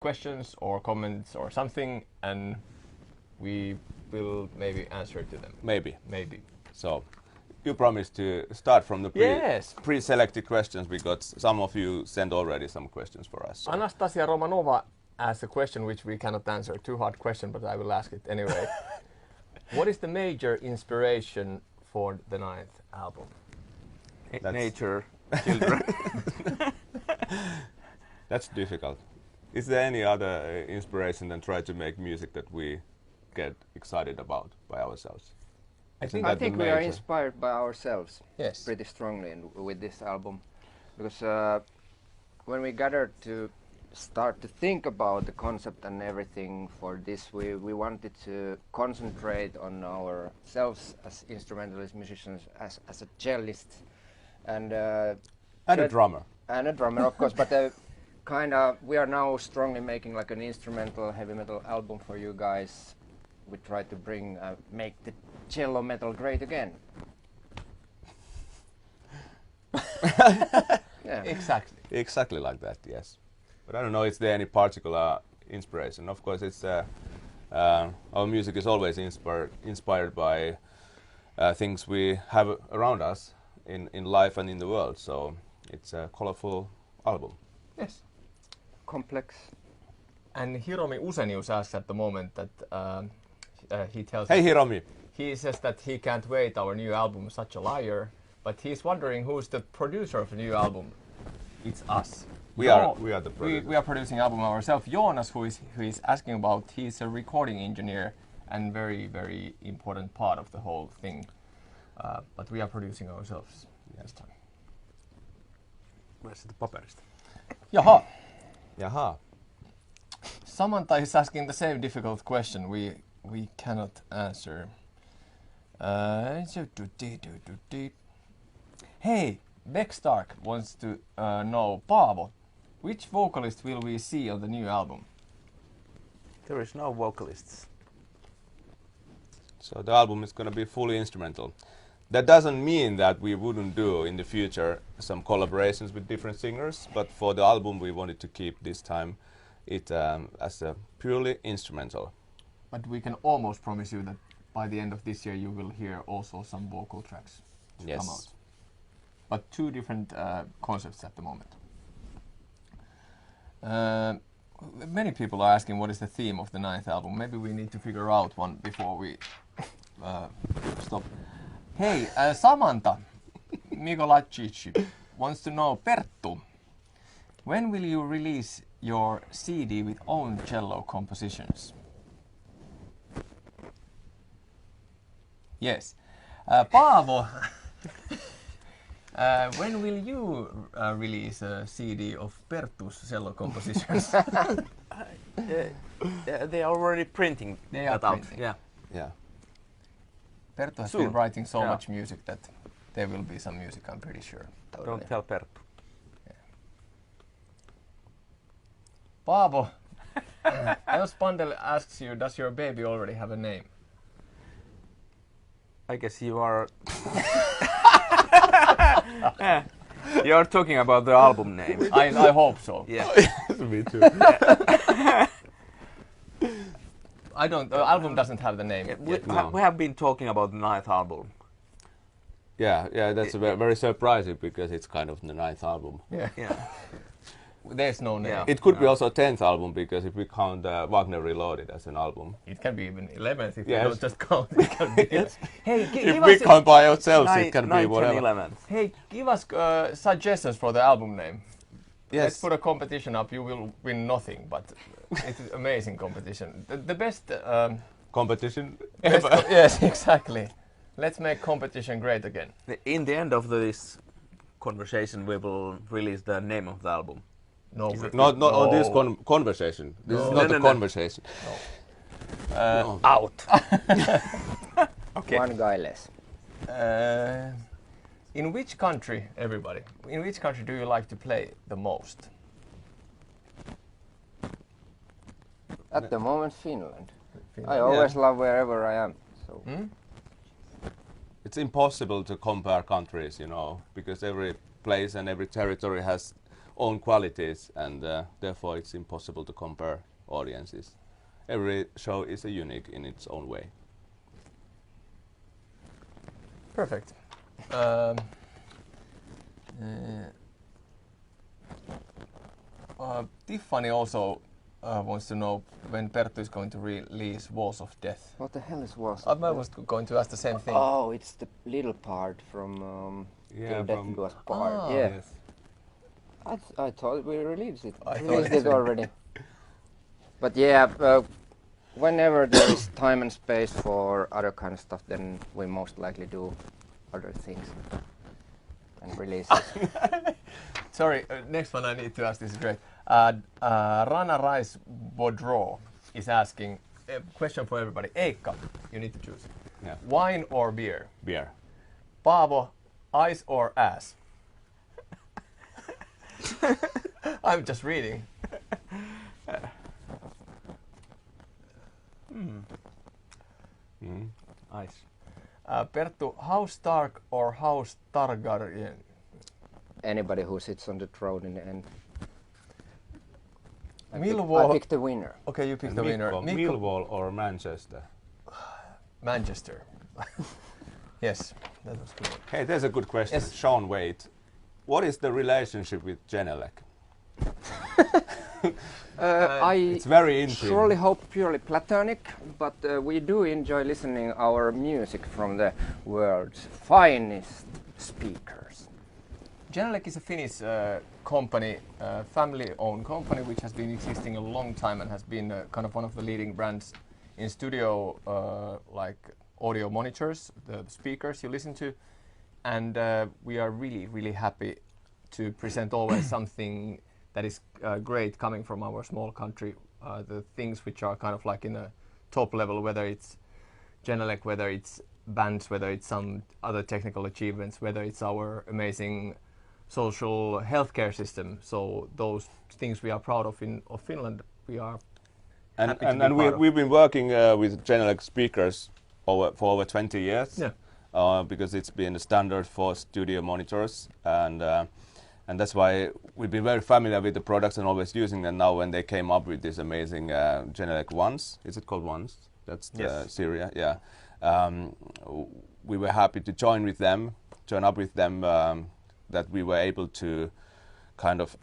questions or comments or something, and we will maybe answer to them. Maybe. Maybe. So you promised to start from the Yes. pre-selected questions because some of you sent already some questions for us. So. Anastasia Romanova asked a question which we cannot answer. Too hard question, but I will ask it anyway. What is the major inspiration for the 9th album? Nature, children. That's difficult. Is there any other inspiration than try to make music that we get excited about by ourselves? I think we are inspired by ourselves Yes. pretty strongly with this album, because when we gathered to start to think about the concept and everything for this, we wanted to concentrate on ourselves as instrumentalist musicians, as a cellist, and a drummer. And a drummer, of course, but kind of we are now strongly making like an instrumental heavy metal album for you guys. We try to make the cello metal great again. Yeah. Exactly. Exactly like that, yes. But I don't know, is there any particular inspiration? Of course, it's our music is always inspired by things we have around us in life and in the world. So it's a colorful album. Yes. Complex. And Hiromi Usenius asks at the moment that he tells Hey Hiromi! He says that he can't wait our new album, Such a Liar, but he's wondering who's the producer of the new album. It's us. We are the producers. We are producing album ourselves. Jonas, who is asking about, he's a recording engineer and very, very important part of the whole thing. But we are producing ourselves this time. Where's the paperista? Jaha. Samantha is asking the same difficult question we cannot answer. Hey, Beck Stark wants to know, Paavo, which vocalist will we see on the new album? There is no vocalists. So the album is going to be fully instrumental. That doesn't mean that we wouldn't do in the future some collaborations with different singers, but for the album we wanted to keep this time it as a purely instrumental. But we can almost promise you that by the end of this year you will hear also some vocal tracks to come out. But two different concepts at the moment. Many people are asking what is the theme of the 9th album. Maybe we need to figure out one before we stop. Hey, Samantha Mikolacic wants to know, Perttu, when will you release your CD with own cello compositions? Yes. Paavo, when will you release a CD of Perttu's cello compositions? They are already printing that out. Yeah. Perttu has been writing so much music that there will be some music, I'm pretty sure. Totally. Don't tell Perttu. Yeah. Paavo, Els Pandel asks you, does your baby already have a name? I guess you are... You are talking about the album name. I hope so. Yeah. Me too. I don't. The album doesn't have the name. We have been talking about the 9th album. Yeah, that's very surprising because it's kind of the 9th album. Yeah. Yeah. There's no name. Yeah. It could be also 10th album because if we count Wagner Reloaded as an album. It can be even 11th if Yes. you don't just count. It can be Hey, if we count by ourselves, it can be whatever. 11th. Hey, give us suggestions for the album name. Yes. Let's put a competition up. You will win nothing, but it's an amazing competition. The best Competition. yes, exactly. Let's make competition great again. In the end of this conversation, we will release the name of the album. No, Not on this conversation. This is not a conversation. No. Out. Okay. One guy less. In which country, everybody, in which country do you like to play the most? At the moment, Finland. I always love wherever I am. So. It's impossible to compare countries, because every place and every territory has own qualities, and therefore it's impossible to compare audiences. Every show is unique in its own way. Perfect. Tiffany also wants to know when Perttu is going to release Walls of Death. What the hell is Walls I of Death? was going to ask the same thing. Oh, it's the little part from Till Death from- Do Us Part. Ah. Yeah. Yes. I thought we released it. I thought Released it it too. already. But yeah, whenever there is time and space for other kind of stuff, then we most likely do other things and release it. Sorry, next one I need to ask. This is great. Rana Rice Bodro is asking a question for everybody. Eikka, you need to choose. Yeah. Wine or beer? Beer. Paavo, ice or ass? I'm just reading. Ice. Perttu, House Stark or House Targaryen? Anybody who sits on the throne in the end. I Millwall. picked the winner. Okay, you pick And the winner. Mikko, Millwall or Manchester? Manchester. Yes, that was good. Hey, there's a good question. Yes. Sean Wade, what is the relationship with Genelec? It's very intimate. Surely hope purely platonic, but we do enjoy listening our music from the world's finest speakers. Genelec is a Finnish company, family-owned company, which has been existing a long time and has been kind of one of the leading brands in studio, like audio monitors, the speakers you listen to, and we are really, really happy to present always something that is great coming from our small country. The things which are kind of like in a top level, whether it's Genelec, whether it's bands, whether it's some other technical achievements, whether it's our amazing social healthcare system. So those things we are proud of of Finland. We are And, happy to and, be and part of. we've been working with Genelec speakers for over 20 years. Yeah. Because it's been a standard for studio monitors, and that's why we've been very familiar with the products and always using them. Now when they came up with this amazing Genelec Ones, is it called Ones? That's the Yes. Syria, yeah. We were happy to join up with them, that we were able to kind of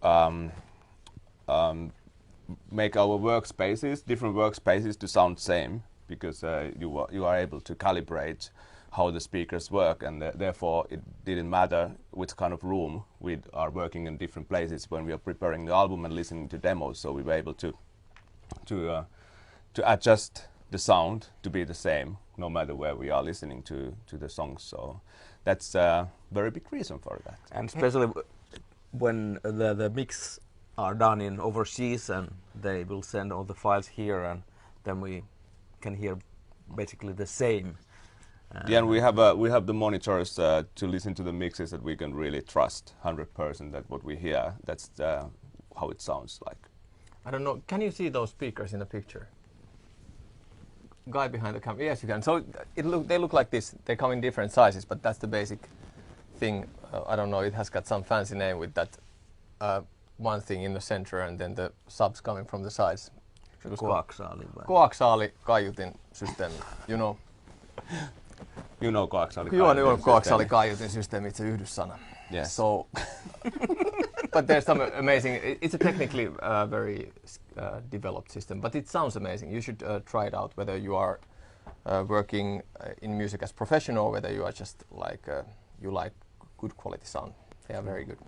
make our workspaces, different workspaces, to sound same, because you are able to calibrate how the speakers work, and therefore it didn't matter which kind of room we are working in different places when we are preparing the album and listening to demos. So we were able to adjust the sound to be the same no matter where we are listening to the songs. So that's a very big reason for that. And especially when the mix are done in overseas, and they will send all the files here, and then we can hear basically the same. Yeah, and we have the monitors to listen to the mixes that we can really trust 100% that what we hear, that's how it sounds like. I don't know. Can you see those speakers in the picture? Guy behind the camera. Yes, you can. So they look like this. They come in different sizes, but that's the basic thing. I don't know. It has got some fancy name with that one thing in the center, and then the subs coming from the sides. Koaxiaali vai? Koaksiaali kaiutin systeemi. You know. You know koaksiaali. Joo, koaksiaali kaiutin systeemi. It's a yhdyssana. Yes. So, but there's some amazing. It's a technically very developed system, but it sounds amazing. You should try it out. Whether you are working in music as professional, or whether you are just like you like good quality sound, they are very good.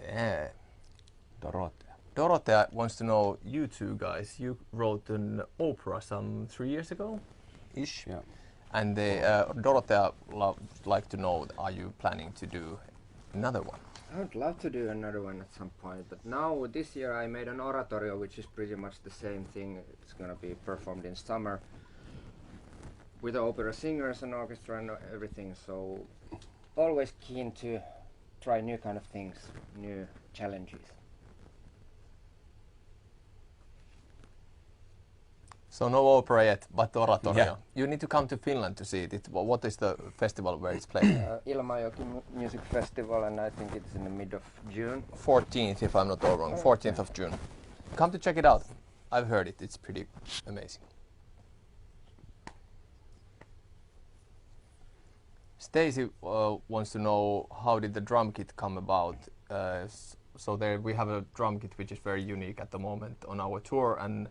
Yes. Dorothea wants to know, you two guys. You wrote an opera some 3 years ago, ish. Yeah. And Dorothea like to know, are you planning to do another one? I would love to do another one at some point, but now this year I made an oratorio, which is pretty much the same thing. It's gonna be performed in summer with the opera singers and orchestra and everything. So always keen to try new kind of things, new challenges. So no opera yet, but oratorio. Yeah. You need to come to Finland to see it. What is the festival where it's played? Ilmajoki Music Festival, and I think it's in the mid of June. 14th, if I'm not all wrong. 14th of June. Come to check it out. I've heard it. It's pretty amazing. Stacy wants to know, how did the drum kit come about? So there we have a drum kit which is very unique at the moment on our tour, and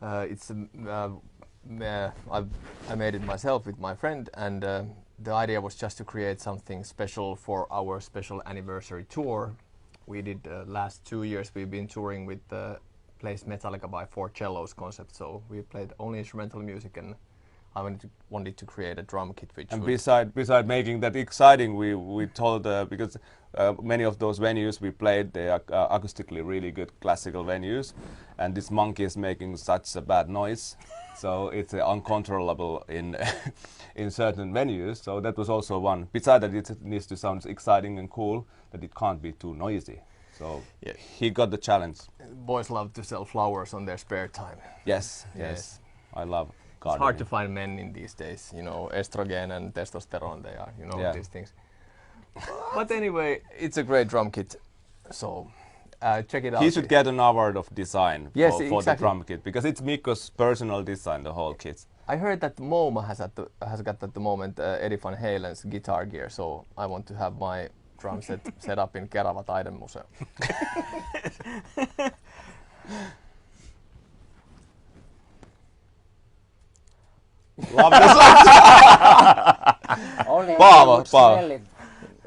it's I made it myself with my friend, and the idea was just to create something special for our special anniversary tour. We did last 2 years we've been touring with the Plays Metallica by 4 Cellos concept, so we played only instrumental music, and I wanted to create a drum kit which And would beside making that exciting, we told because many of those venues we played, they are acoustically really good classical venues, and this monkey is making such a bad noise, so it's uncontrollable in in certain venues. So that was also one. Besides that, it needs to sound exciting and cool, that it can't be too noisy. So Yeah. he got the challenge. boys love to sell flowers on their spare time. Yes, Yes. yes, I love It's gardening. hard to find men in these days, you know, estrogen and testosterone, they are, you know, Yeah. these things. But anyway, it's a great drum kit, so check it out. He should get an award of design Yes, for the exactly. drum kit, because it's Mikko's personal design, the whole kit. I heard that MoMA has got at the moment Eddie Van Halen's guitar gear, so I want to have my drum set up in Kerava Taidemuseo. Love this. Only Paavo, I would Paavo. smell it.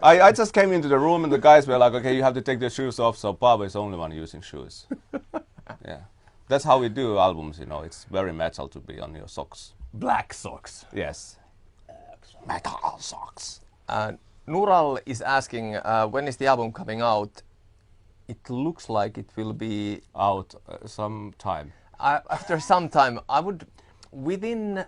I just came into the room and the guys were like, okay, you have to take the shoes off, so Paavo is the only one using shoes. Yeah. That's how we do albums, you know. It's very metal to be on your socks. Black socks. Yes. Metal socks. Nural is asking, when is the album coming out? It looks like it will be Out some time. after some time. I would within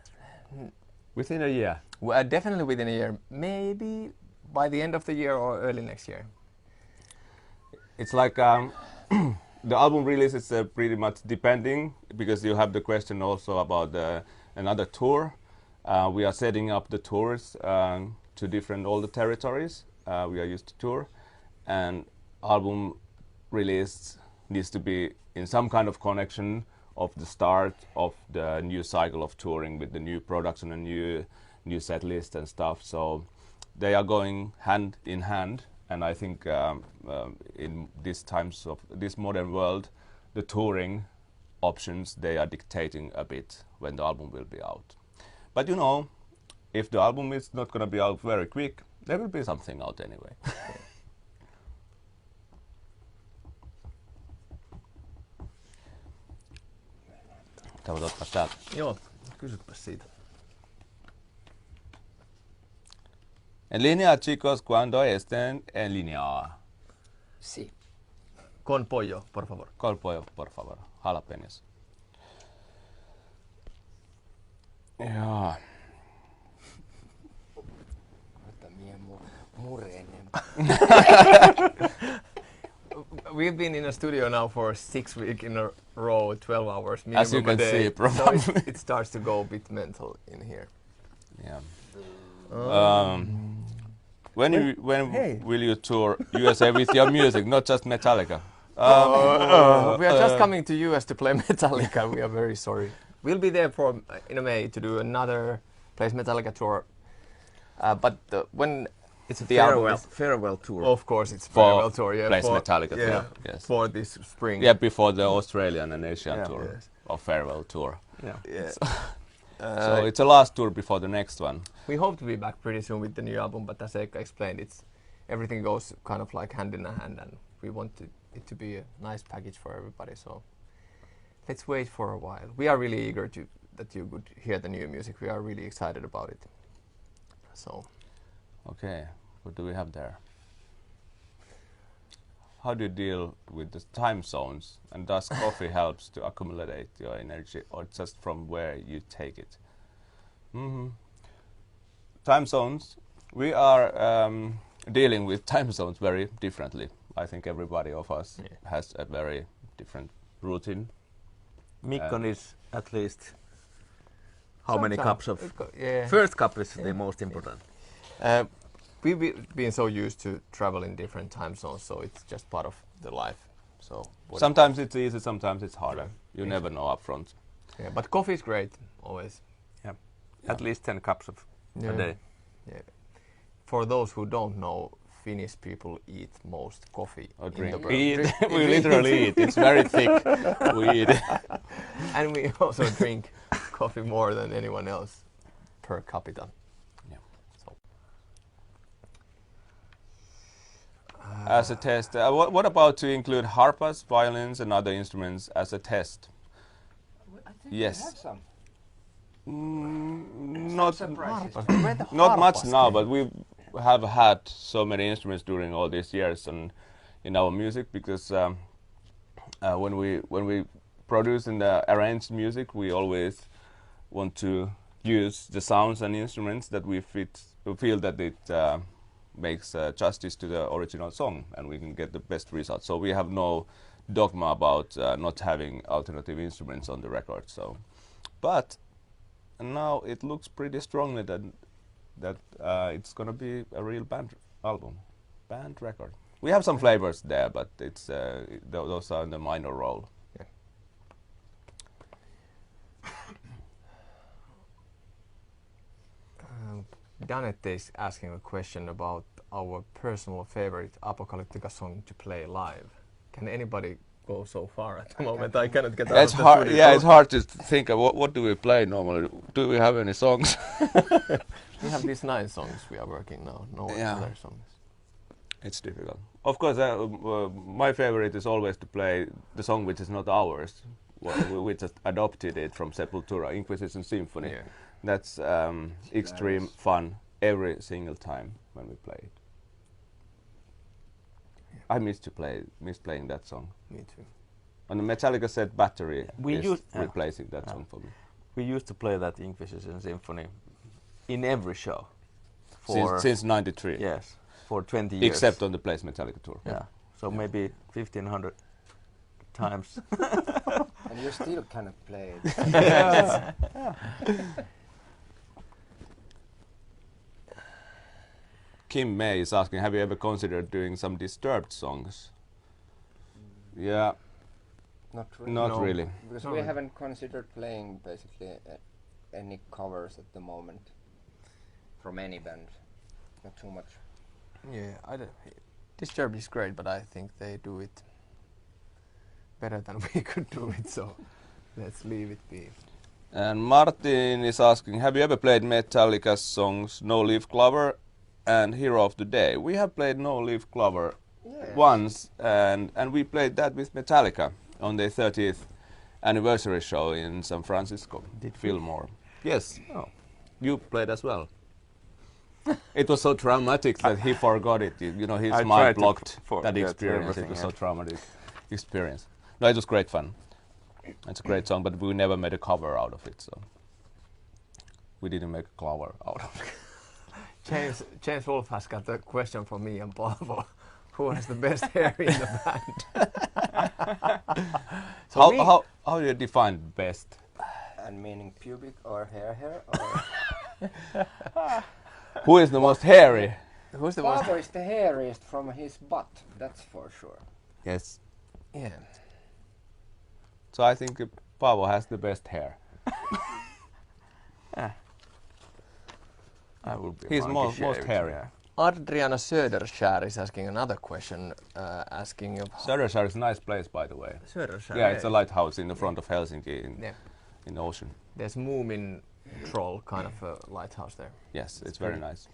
Within a year. definitely within a year, maybe by the end of the year or early next year. It's like the album release is pretty much depending, because you have the question also about another tour. We are setting up the tours to different all the territories we are used to tour, and album release needs to be in some kind of connection of the start of the new cycle of touring with the new production and new set list and stuff. So they are going hand in hand, and I think in these times of this modern world, the touring options, they are dictating a bit when the album will be out. But you know, if the album is not going to be out very quick, there will be something out anyway. Katsotaanpas täältä. Joo, kysypäs siitä. En línea, chicos, cuando estén en línea. Si. Con pollo, por favor. Col pollo, por favor. Jalapeños. Joo. Ota mie murenen. We've been in a studio now for 6 weeks in a row, 12 hours minimum As you can a day. see, probably. So it starts to go a bit mental in here. Yeah. Um, When hey. will you tour USA with your music, not just Metallica? we are just coming to US to play Metallica. We are very sorry. We'll be there for in May to do another Plays Metallica tour. But when It's a the album farewell, is- farewell tour. of course it's For farewell tour, yeah, Plays for, Metallica yeah, tour, yes. for this spring. Yeah, before the Australian and Asian Yeah. tour, Yes. or farewell tour. Yeah. Yeah. So it's a last tour before the next one. We hope to be back pretty soon with the new album, but as Eka explained, everything goes kind of like hand in hand, and we want it to be a nice package for everybody. So let's wait for a while. We are really eager that you could hear the new music. We are really excited about it. So Okay, what do we have there? How do you deal with the time zones? And does coffee helps to accumulate your energy, or just from where you take it? Time zones. We are dealing with time zones very differently. I think everybody of us has a very different routine. Mikko is at least how many cups of... Yeah. First cup is the most important. We've been so used to travel in different time zones, so it's just part of the life. So Sometimes it's easy, sometimes it's harder. You never know up front. yeah, but coffee is great always. Yeah. At least 10 cups of a day. Yeah. For those who don't know, Finnish people eat most coffee. Or in drink. the world. We literally eat. It's very thick. We eat it. And we also drink coffee more than anyone else per capita. Yeah. So. As a test, what about to include harpas, violins, and other instruments as a test? I think Yes. we have some. Not Surprises. not much now, but we have had so many instruments during all these years and in our music because when we produce and arrange music, we always want to use the sounds and instruments that we feel that it makes justice to the original song, and we can get the best result. So we have no dogma about not having alternative instruments on the record. So, but now it looks pretty strongly that it's gonna be a real band album, band record. We have some flavors there, but it's those are in the minor role. Yeah. Danette is asking a question about our personal favorite Apocalyptica song to play live. Can anybody go so far at the moment? I cannot get out It's of the hard. studio. Yeah, it's hard to think of what do we play normally. Do we have any songs? We have these 9 songs we are working now. No Yeah. other songs. It's difficult. Of course, my favorite is always to play the song which is not ours. We just adopted it from Sepultura, Inquisition Symphony. Yeah. That's extreme fun every single time when we play it. I miss playing that song. Me too. And the Metallica set Battery We is used- replacing that song for me. We used to play that Inquisition Symphony in every show. Since '93. Yes, for 20 years. Except on the Place Metallica tour. Yeah, so maybe 1,500 times. And you still cannot play it. Kim May is asking, have you ever considered doing some Disturbed songs? Yeah, Not really. not No. really. Because No, we really. haven't considered playing basically any covers at the moment from any band. Not too much. Yeah, Disturbed is great, but I think they do it better than we could do it, so let's leave it be. And Martin is asking, have you ever played Metallica's songs No Leaf Clover and Hero of the Day? We have played No Leaf Clover once, and we played that with Metallica on their 30th anniversary show in San Francisco. Did we? Fillmore. Yes. Oh. You played as well. It was so traumatic that he forgot it. You know, his I mind tried to blocked forget that experience. It everything, was yeah. so traumatic experience. No, it was great fun. It's a great song, but we never made a cover out of it, so we didn't make a cover out of it. James Wolf has got a question for me and Paavo. Who has the best hair in the band? So How do you define best? And meaning pubic or hair or Who is the most hairy? Who's the most? Paavo is the hairiest from his butt, that's for sure. Yes. Yeah. So I think Paavo has the best hair. I will be He's most monkey-shaved, hairy. yeah. Adriana Söderskär is asking another question, asking of Söderskär is a nice place, by the way. Söderskär. Yeah, it's a lighthouse in the front of Helsinki Yeah. in the ocean. There's Moomin Troll kind of a lighthouse there. Yes, it's very nice.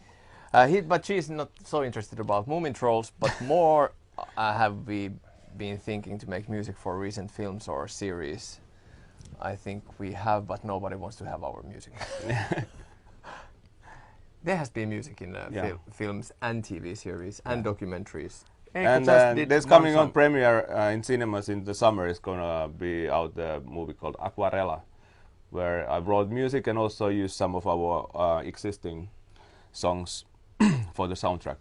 But she's not so interested about Moomin Trolls, but more have we been thinking to make music for recent films or series. I think we have, but nobody wants to have our music. There has been music in Yeah. films and TV series and documentaries. And there's coming on premiere in cinemas in the summer. It's gonna be out the movie called Aquarella, where I wrote music and also used some of our existing songs for the soundtrack.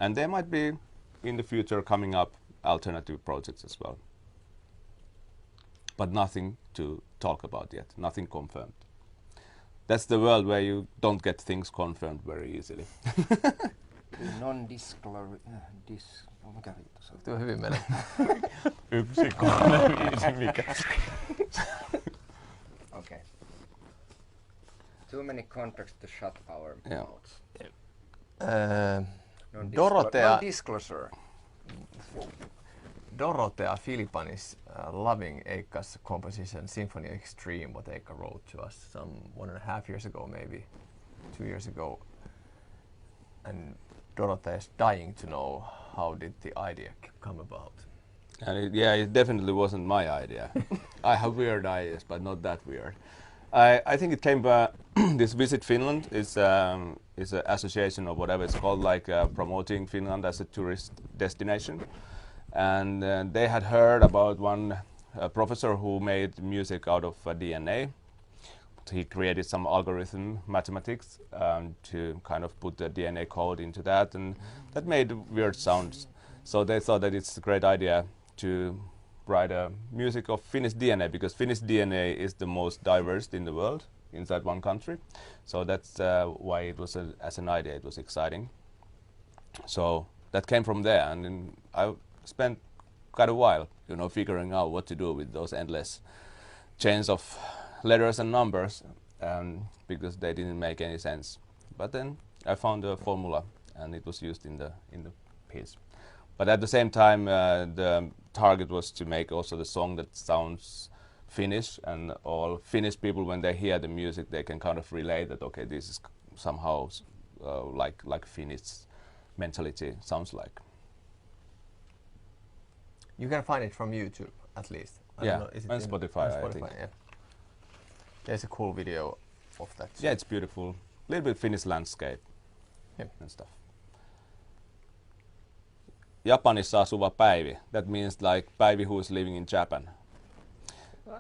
And there might be in the future coming up alternative projects as well. but nothing to talk about yet, nothing confirmed. That's the world where you don't get things confirmed very easily. Non-disclosure. Mikä vittu se on? Tuo hyvin menee. Yksi, kolme, viisi, mikä? Okay. Too many contracts to shut our Yeah. mouths. Dorothea, Non-disclosure. Dorothea Filipanis loving Eikka's composition Symphony Extreme, what Eikka wrote to us some 1.5 years ago, maybe 2 years ago. And Dorothea is dying to know how did the idea come about. And it definitely wasn't my idea. I have weird ideas, but not that weird. I think it came this Visit Finland is an association or whatever it's called, like promoting Finland as a tourist destination. And they had heard about one professor who made music out of DNA. He created some algorithm mathematics to kind of put the DNA code into that, and that made weird sounds. So they thought that it's a great idea to write a music of Finnish DNA, because Finnish DNA is the most diverse in the world inside one country. So that's why it was as an idea, it was exciting. So that came from there, and then I spent quite a while, figuring out what to do with those endless chains of letters and numbers, because they didn't make any sense. But then I found a formula, and it was used in the piece. But at the same time, the target was to make also the song that sounds Finnish, and all Finnish people, when they hear the music, they can kind of relate that, okay, this is somehow like Finnish mentality sounds like. You can find it from YouTube, at least. I Yeah, don't know, is it and in- Spotify, on I think. Yeah. There's a cool video of that. Yeah, it's beautiful. Little bit Finnish landscape Yeah. and stuff. Japanissa asuva Päivi. That means like Päivi who is living in Japan.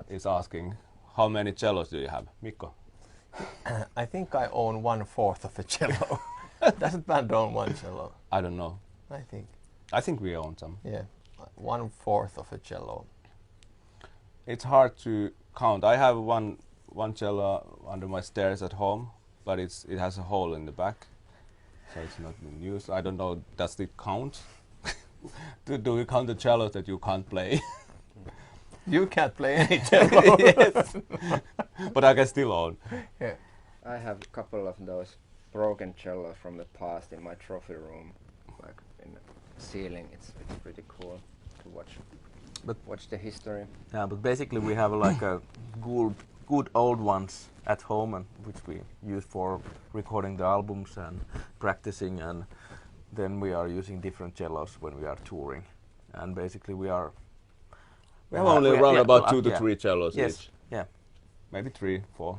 Is asking, how many cellos do you have? Mikko? I think I own 1/4 of a cello. Doesn't band own one cello? I don't know. I I think we own some. yeah, 1/4 of a cello. It's hard to count. I have one cello under my stairs at home, but it has a hole in the back, so it's not in use. I don't know, does it count? Do we count the cellos that you can't play? You can't play any cello. Yes. But I can still own. Yeah. I have a couple of those broken cellos from the past in my trophy room, like in the ceiling. It's pretty cool to watch the history. Yeah, but basically we have like a good old ones at home, and which we use for recording the albums and practicing, and then we are using different cellos when we are touring. And basically we have only around about 2 to yeah. 3 cellos Yes, each. yeah. Maybe 3, 4.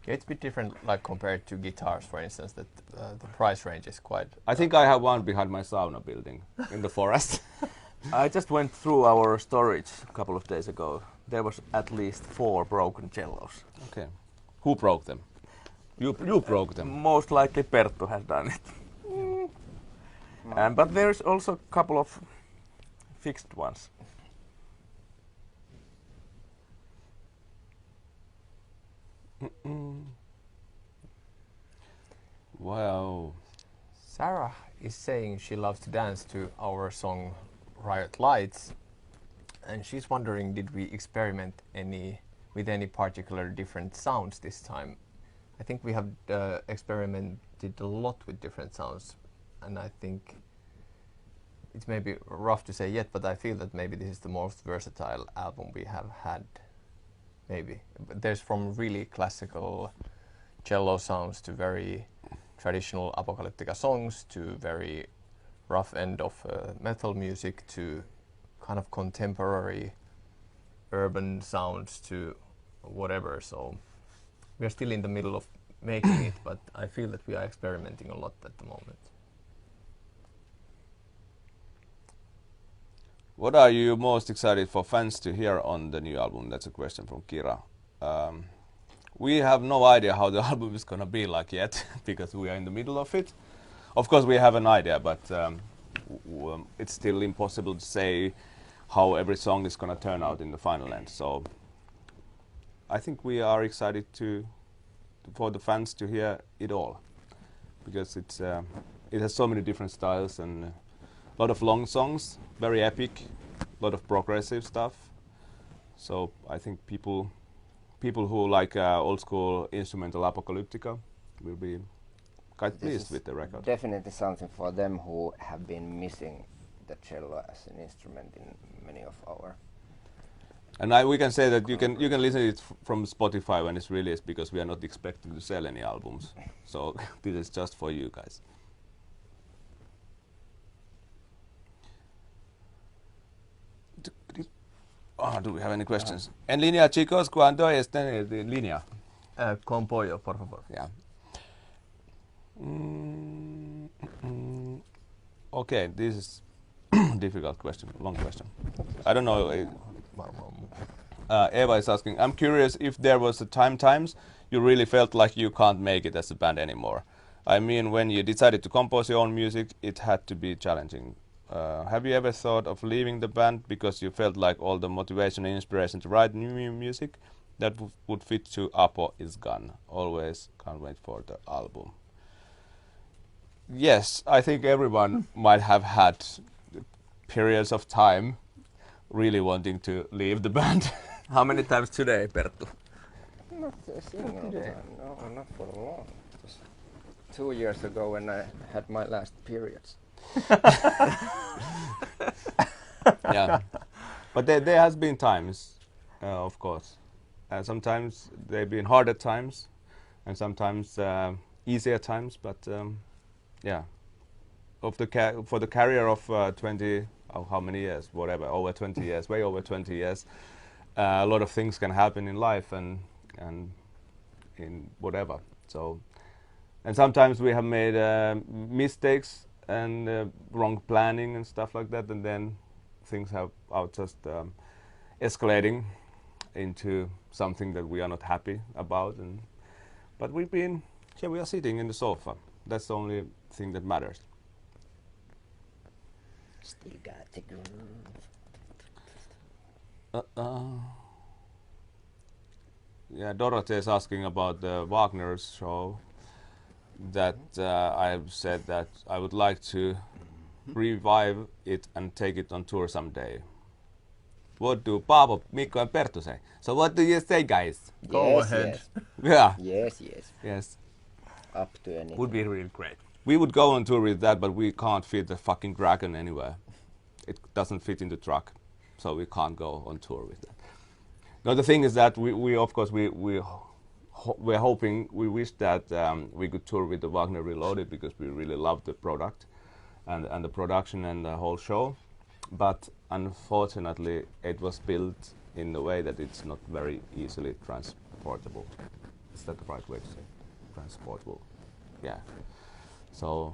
Yeah, it's a bit different, like compared to guitars, for instance. That the price range is quite. I think I have one behind my sauna building in the forest. I just went through our storage a couple of days ago. There was at least 4 broken cellos. Okay. Who broke them? You broke them. Most likely Perttu has done it. But there's also a couple of fixed ones. Wow. Sarah is saying she loves to dance to our song Riot Lights, and she's wondering, did we experiment with any particular different sounds this time? I think we have experimented a lot with different sounds, and I think it's maybe rough to say yet, but I feel that maybe this is the most versatile album we have had. Maybe. But there's from really classical cello sounds to very traditional Apocalyptica songs to very rough end of metal music to kind of contemporary urban sounds to whatever. So we are still in the middle of making it, but I feel that we are experimenting a lot at the moment. What are you most excited for fans to hear on the new album? That's a question from Kira. We have no idea how the album is going to be like yet, because we are in the middle of it. Of course we have an idea, but it's still impossible to say how every song is gonna turn out in the final end. So I think we are excited for the fans to hear it all, because it has so many different styles and a lot of long songs, very epic, a lot of progressive stuff. So I think people who like old school instrumental Apocalyptica will be quite pleased with the record. Definitely something for them who have been missing the cello as an instrument in many of our. And we can say that you can listen it from Spotify when it's released, because we are not expecting to sell any albums. So this is just for you guys. Do we have any questions? En línea, chicos, ¿cuándo están en línea? Con pollo, por favor. Yeah. Okay, this is difficult question, long question. I don't know. Eva is asking, I'm curious if there was a times you really felt like you can't make it as a band anymore. I mean, when you decided to compose your own music, it had to be challenging. Have you ever thought of leaving the band because you felt like all the motivation and inspiration to write new music that would fit to Apo is gone? Always can't wait for the album. Yes, I think everyone might have had periods of time really wanting to leave the band. How many times today, Perttu? Not a single time, no, not for long. Just 2 years ago when I had my last periods. Yeah, but there has been times, of course. Sometimes they've been harder times, and sometimes easier times. But yeah, for the career of 20, how many years? Whatever, over 20 years, way over 20 years. A lot of things can happen in life and in whatever. So, and sometimes we have made mistakes and wrong planning and stuff like that, and then things are just escalating into something that we are not happy about. But we are sitting in the sofa. That's the only thing that matters. Still got the groove. Yeah, Dorothy is asking about the Wagner's show. That I've said that I would like to revive it and take it on tour someday. What do Paavo, Mikko and Perttu say? So what do you say, guys? Go ahead. Yeah. Yes. Up to anything. Would be really great. We would go on tour with that, but we can't fit the fucking Dragon anywhere. It doesn't fit in the truck, so we can't go on tour with that. No, the thing is that we of course we're hoping, we wish that we could tour with the Wagner Reloaded, because we really love the product and the production and the whole show. But unfortunately, it was built in a way that it's not very easily transportable. Is that the right way to say? Transportable. Yeah. So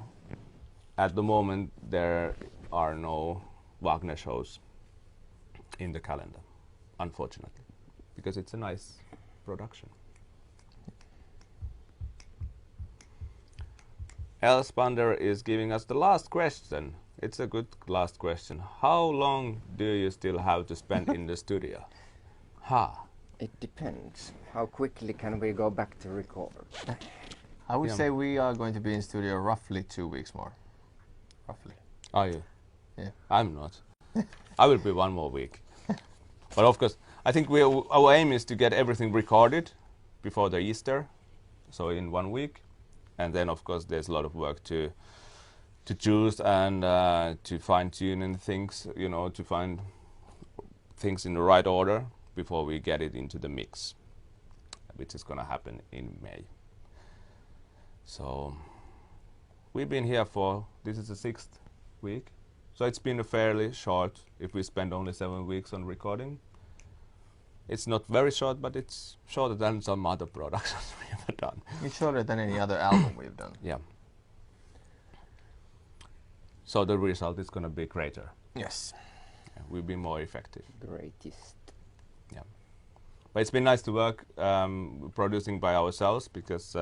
at the moment, there are no Wagner shows in the calendar, unfortunately, because it's a nice production. Elspander is giving us the last question. It's a good last question. How long do you still have to spend in the studio? It depends. How quickly can we go back to record? I would say we are going to be in studio roughly 2 weeks more. Roughly. Are you? Yeah. I'm not. I will be 1 more week. But of course, I think our aim is to get everything recorded before the Easter, so in 1 week. And then, of course, there's a lot of work to choose and to fine-tune things, to find things in the right order before we get it into the mix, which is going to happen in May. So we've been here this is the 6th week. So it's been a fairly short, if we spend only 7 weeks on recording. It's not very short, but it's shorter than some other productions we have done. It's shorter than any other album we've done. Yeah. So the result is going to be greater. Yes. Yeah, we'll be more effective. Greatest. Yeah. But it's been nice to work producing by ourselves, because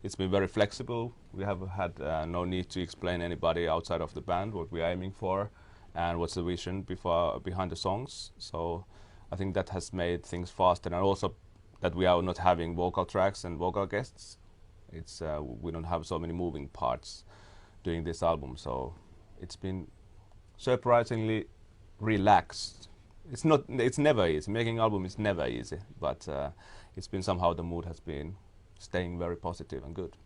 it's been very flexible. We have had no need to explain anybody outside of the band what we're aiming for. and what's the vision behind the songs. So I think that has made things faster, and also that we are not having vocal tracks and vocal guests. It's we don't have so many moving parts doing this album, so it's been surprisingly relaxed. It's never easy. Making album is never easy, but it's been somehow the mood has been staying very positive and good.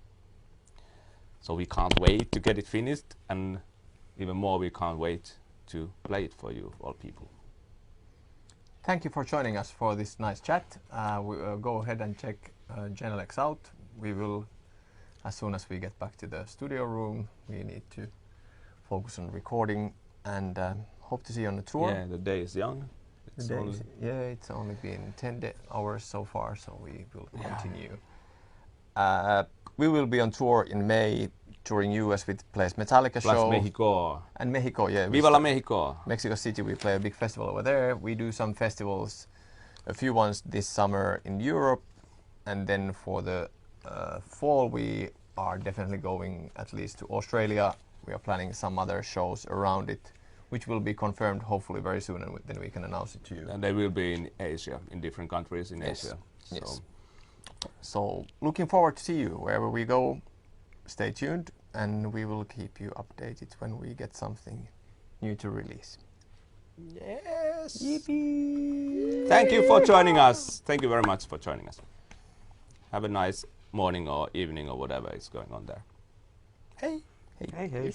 So we can't wait to get it finished, and even more we can't wait to play it for you all people. Thank you for joining us for this nice chat. Go ahead and check Genelex out. We will, as soon as we get back to the studio room, we need to focus on recording, and hope to see you on the tour. Yeah, the day is young. It's only been 10 hours so far, so we will continue. We will be on tour in May, touring US with Place Metallica Plus show. Mexico. And Mexico, yeah. Viva la Mexico. Mexico City, we play a big festival over there. We do some festivals, a few ones this summer in Europe, and then for the fall we are definitely going at least to Australia. We are planning some other shows around it, which will be confirmed hopefully very soon, and then we can announce it to you. And they will be in Asia, in different countries in Asia. Yes. So looking forward to see you wherever we go. Stay tuned, and we will keep you updated when we get something new to release. Yes. Yippee! Thank you for joining us. Thank you very much for joining us. Have a nice morning or evening or whatever is going on there. Hey. Hey.